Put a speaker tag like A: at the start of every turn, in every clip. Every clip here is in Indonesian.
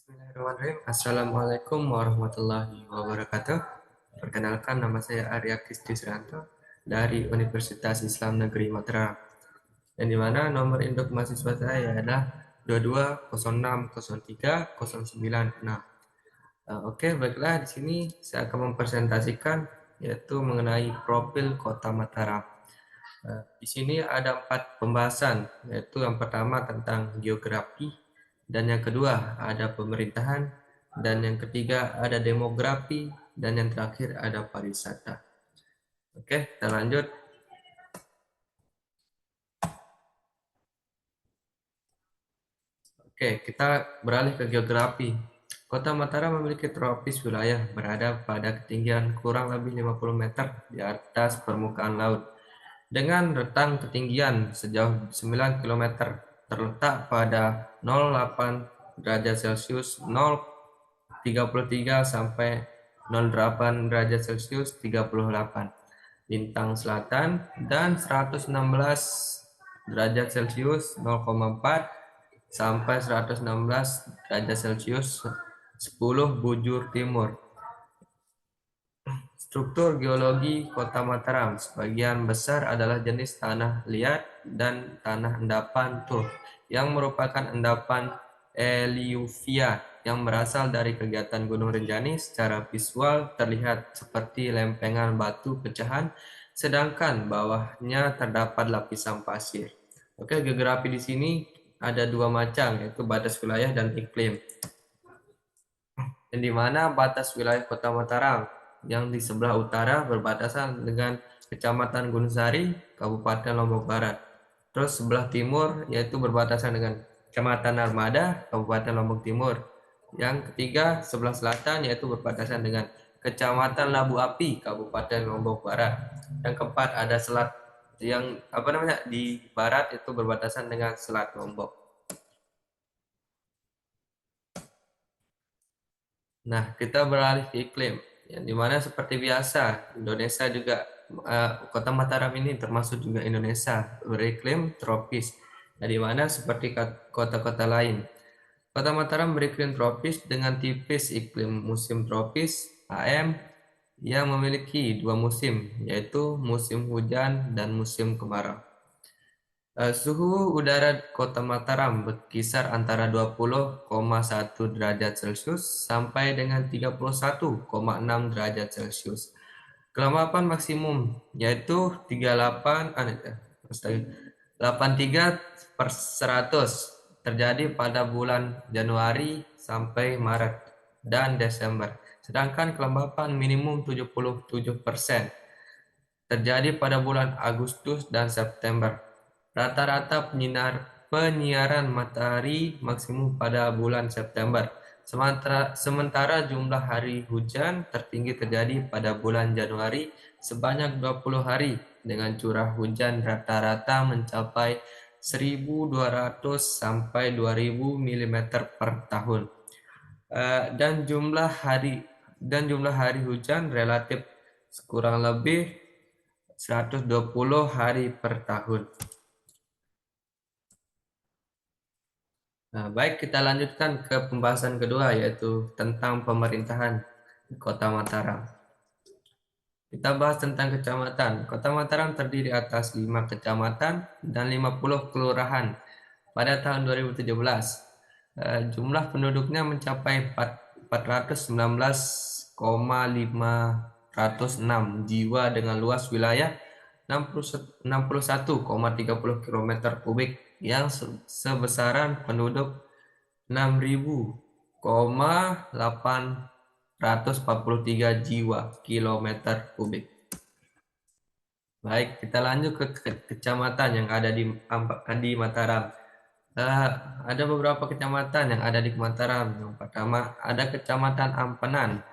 A: Bismillahirrahmanirrahim. Assalamualaikum warahmatullahi wabarakatuh. Perkenalkan, nama saya Arya Kristi Suranto dari Universitas Islam Negeri Mataram. Yang dimana nomor induk mahasiswa saya adalah 22060309. Oke, baiklah, di sini saya akan mempresentasikan yaitu mengenai profil Kota Mataram. Di sini ada 4 pembahasan, yaitu yang pertama tentang geografi, dan yang kedua ada pemerintahan, dan yang ketiga ada demografi, dan yang terakhir ada pariwisata. Oke, kita lanjut. Oke, kita beralih ke geografi. Kota Mataram memiliki tropis wilayah berada pada ketinggian kurang lebih 50 meter di atas permukaan laut. Dengan rentang ketinggian sejauh 9 km, terletak pada 08 derajat Celcius 0,33 sampai 08 derajat Celcius 38 lintang selatan, dan 116 derajat Celcius 0,4 sampai 116 derajat Celcius 10 bujur timur. Struktur geologi Kota Mataram sebagian besar adalah jenis tanah liat dan tanah endapan turf, yang merupakan endapan eluvia yang berasal dari kegiatan Gunung Rinjani. Secara visual terlihat seperti lempengan batu pecahan, sedangkan bawahnya terdapat lapisan pasir. Oke, geografi di sini ada 2 macam, yaitu batas wilayah dan iklim. Yang dimana batas wilayah Kota Mataram yang di sebelah utara berbatasan dengan Kecamatan Gunung Sari, Kabupaten Lombok Barat. Terus sebelah timur yaitu berbatasan dengan Kecamatan Armada, Kabupaten Lombok Timur. Yang ketiga sebelah selatan yaitu berbatasan dengan Kecamatan Labu Api, Kabupaten Lombok Barat. Yang keempat ada selat yang di barat itu berbatasan dengan Selat Lombok. Nah, kita beralih ke iklim, yang dimana seperti biasa Indonesia juga Kota Mataram ini termasuk juga Indonesia beriklim tropis, yang dimana seperti kota-kota lain, Kota Mataram beriklim tropis dengan tipis iklim musim tropis AM yang memiliki 2 musim, yaitu musim hujan dan musim kemarau. Suhu udara Kota Mataram berkisar antara 20,1 derajat Celcius sampai dengan 31,6 derajat Celcius. Kelembapan maksimum yaitu 83% terjadi pada bulan Januari sampai Maret dan Desember. Sedangkan kelembapan minimum 77% terjadi pada bulan Agustus dan September. Rata-rata penyiaran matahari maksimum pada bulan September. Sementara jumlah hari hujan tertinggi terjadi pada bulan Januari sebanyak 20 hari dengan curah hujan rata-rata mencapai 1.200 sampai 2.000 mm per tahun. Dan jumlah hari hujan relatif kurang lebih 120 hari per tahun. Nah, baik, kita lanjutkan ke pembahasan kedua, yaitu tentang pemerintahan di Kota Mataram. Kita bahas tentang kecamatan. Kota Mataram terdiri atas 5 kecamatan dan 50 kelurahan. Pada tahun 2017, jumlah penduduknya mencapai 419,506 jiwa dengan luas wilayah 61,30 km kubik, yang sebesaran penduduk 6.843 jiwa kilometer kubik. Baik, kita lanjut ke kecamatan yang ada di Mataram. Ada beberapa kecamatan yang ada di Mataram. Yang pertama ada Kecamatan Ampenan,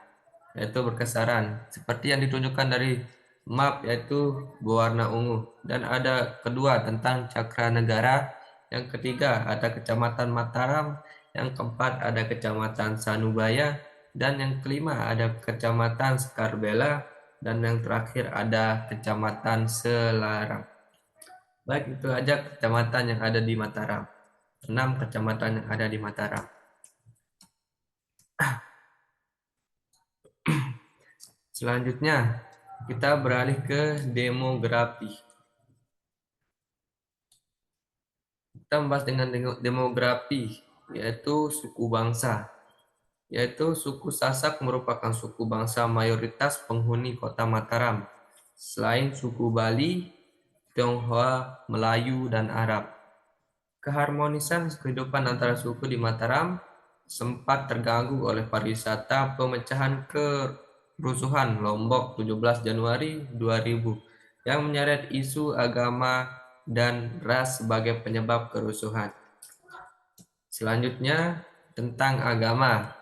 A: yaitu berkesaran seperti yang ditunjukkan dari map, yaitu berwarna ungu. Dan ada kedua tentang Cakra Negara, yang ketiga ada Kecamatan Mataram, yang keempat ada Kecamatan Sanubaya, dan yang kelima ada Kecamatan Skarbela, dan yang terakhir ada Kecamatan Selarang. Baik, itu aja kecamatan yang ada di Mataram. 6 kecamatan yang ada di Mataram. Selanjutnya, kita beralih ke demografi. Kita membahas dengan demografi, yaitu suku bangsa. Yaitu suku Sasak merupakan suku bangsa mayoritas penghuni kota Mataram. Selain suku Bali, Tionghoa, Melayu, dan Arab. Keharmonisan kehidupan antara suku di Mataram sempat terganggu oleh pariwisata pemecahan kerusuhan Lombok 17 Januari 2000 yang menyeret isu agama dan ras sebagai penyebab kerusuhan. Selanjutnya, tentang agama.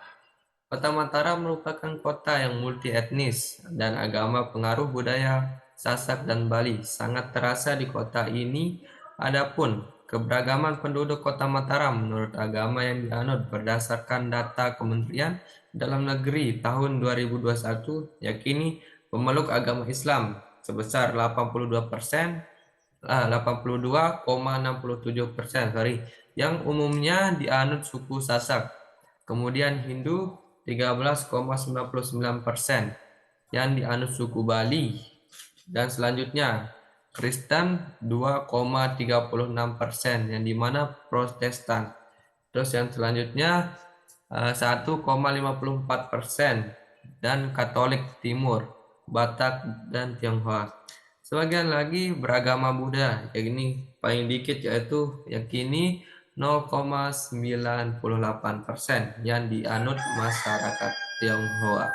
A: Kota Mataram merupakan kota yang multi etnis dan agama pengaruh budaya Sasak dan Bali sangat terasa di kota ini. Adapun keberagaman penduduk Kota Mataram menurut agama yang dianut berdasarkan data Kementerian Dalam Negeri tahun 2021 yakini pemeluk agama Islam sebesar 82%, 82,67%, yang umumnya dianut suku Sasak. Kemudian Hindu 13,99% yang dianut suku Bali, dan selanjutnya Kristen 2,36% yang dimana Protestan. Terus yang selanjutnya 1,54% dan Katolik Timur, Batak dan Tionghoa. Sebagian lagi beragama Buddha, yang ini paling dikit yaitu yakini 0,98% yang dianut masyarakat Tionghoa.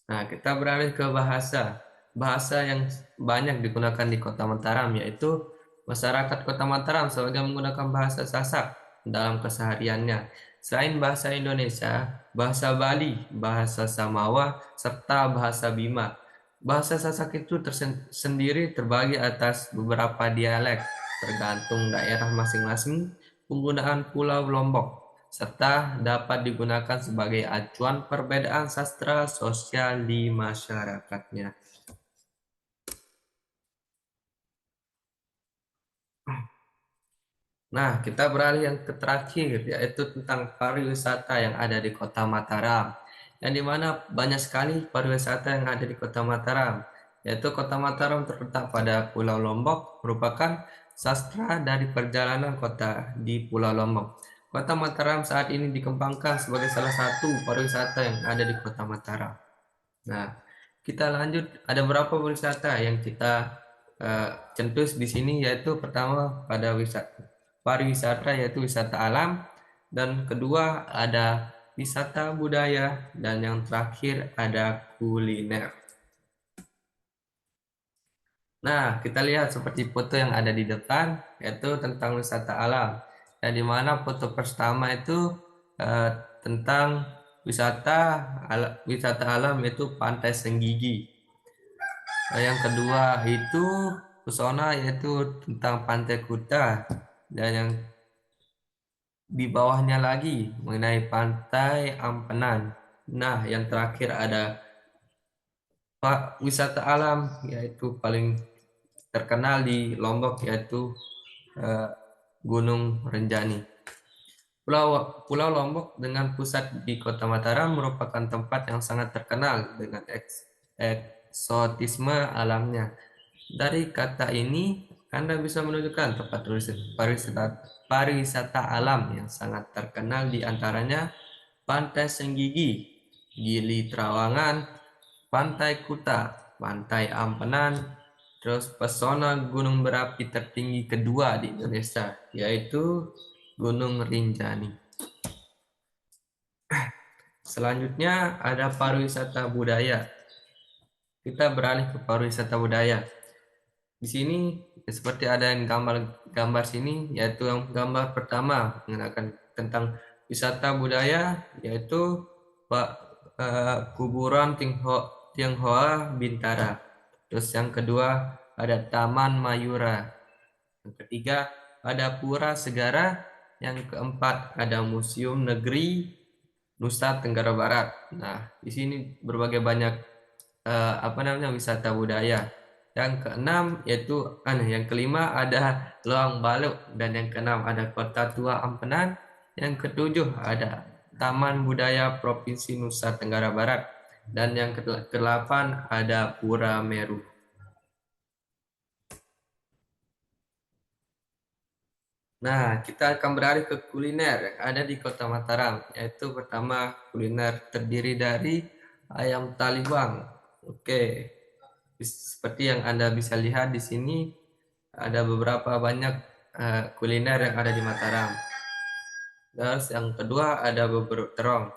A: Nah, kita beralih ke bahasa. Bahasa yang banyak digunakan di Kota Mataram yaitu masyarakat Kota Mataram sebagai menggunakan bahasa Sasak dalam kesehariannya. Selain bahasa Indonesia, bahasa Bali, bahasa Samawa, serta bahasa Bima. Bahasa Sasak itu tersendiri terbagi atas beberapa dialek, tergantung daerah masing-masing, penggunaan Pulau Lombok, serta dapat digunakan sebagai acuan perbedaan sastra sosial di masyarakatnya. Nah, kita beralih yang terakhir, yaitu tentang pariwisata yang ada di Kota Mataram. Yang dimana banyak sekali pariwisata yang ada di Kota Mataram, yaitu Kota Mataram terletak pada Pulau Lombok, merupakan sastra dari perjalanan kota di Pulau Lombok. Kota Mataram saat ini dikembangkan sebagai salah satu pariwisata yang ada di Kota Mataram. Nah, kita lanjut, ada beberapa wisata yang kita centus di sini, yaitu pertama pada pariwisata yaitu wisata alam, dan kedua ada wisata budaya, dan yang terakhir ada kuliner. Nah, kita lihat seperti foto yang ada di depan, yaitu tentang wisata alam. Dan di mana foto pertama itu eh, tentang wisata alam yaitu Pantai Senggigi. Yang kedua itu pesona yaitu tentang Pantai Kuta, dan yang di bawahnya lagi mengenai Pantai Ampenan. Nah, yang terakhir ada wisata alam yaitu paling terkenal di Lombok yaitu eh, Gunung Renjani. Pulau Lombok dengan pusat di Kota Mataram merupakan tempat yang sangat terkenal dengan eksotisme alamnya. Dari kata ini, Anda bisa menunjukkan tempat pariwisata alam yang sangat terkenal, di antaranya Pantai Senggigi, Gili Trawangan, Pantai Kuta, Pantai Ampenan, terus pesona gunung berapi tertinggi kedua di Indonesia, yaitu Gunung Rinjani. Selanjutnya ada pariwisata budaya. Kita beralih ke pariwisata budaya. Di sini seperti ada yang gambar sini, yaitu yang gambar pertama mengenalkan tentang wisata budaya, yaitu kuburan Tionghoa Bintara. Terus yang kedua ada Taman Mayura. Yang ketiga ada Pura Segara. Yang keempat ada Museum Negeri Nusa Tenggara Barat. Nah, di sini berbagai banyak wisata budaya. Yang keenam yaitu yang kelima ada Loang Baluk, dan yang keenam ada Kota Tua Ampenan. Yang ketujuh ada Taman Budaya Provinsi Nusa Tenggara Barat. Dan yang ke-8 ada Pura Meru. Nah, kita akan beralih ke kuliner yang ada di Kota Mataram, yaitu pertama kuliner terdiri dari ayam taliwang. Oke, seperti yang Anda bisa lihat di sini, ada beberapa banyak kuliner yang ada di Mataram. Terus yang kedua ada bubur terong.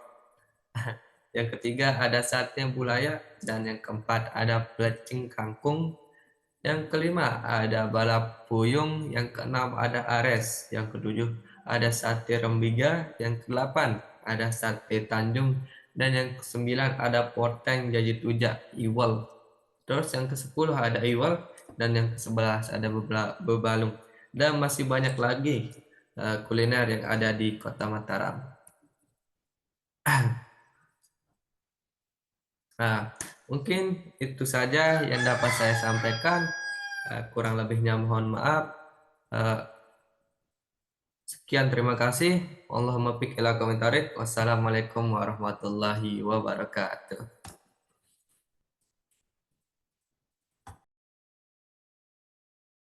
A: Yang ketiga ada sate bulaya, dan yang keempat ada pelecing kangkung. Yang kelima ada balap puyung, yang keenam ada ares, yang ketujuh ada sate rembiga, yang kedelapan ada sate Tanjung, dan yang kesembilan ada poteng jaji tujak iwal. Terus yang ke-10 ada iwal, dan yang ke-11 ada bebalung. Dan masih banyak lagi kuliner yang ada di Kota Mataram. Nah, mungkin itu saja yang dapat saya sampaikan. Kurang lebihnya mohon maaf. Eh, Sekian, terima kasih. Allahumma fiq ila komentarit. Wassalamualaikum warahmatullahi wabarakatuh.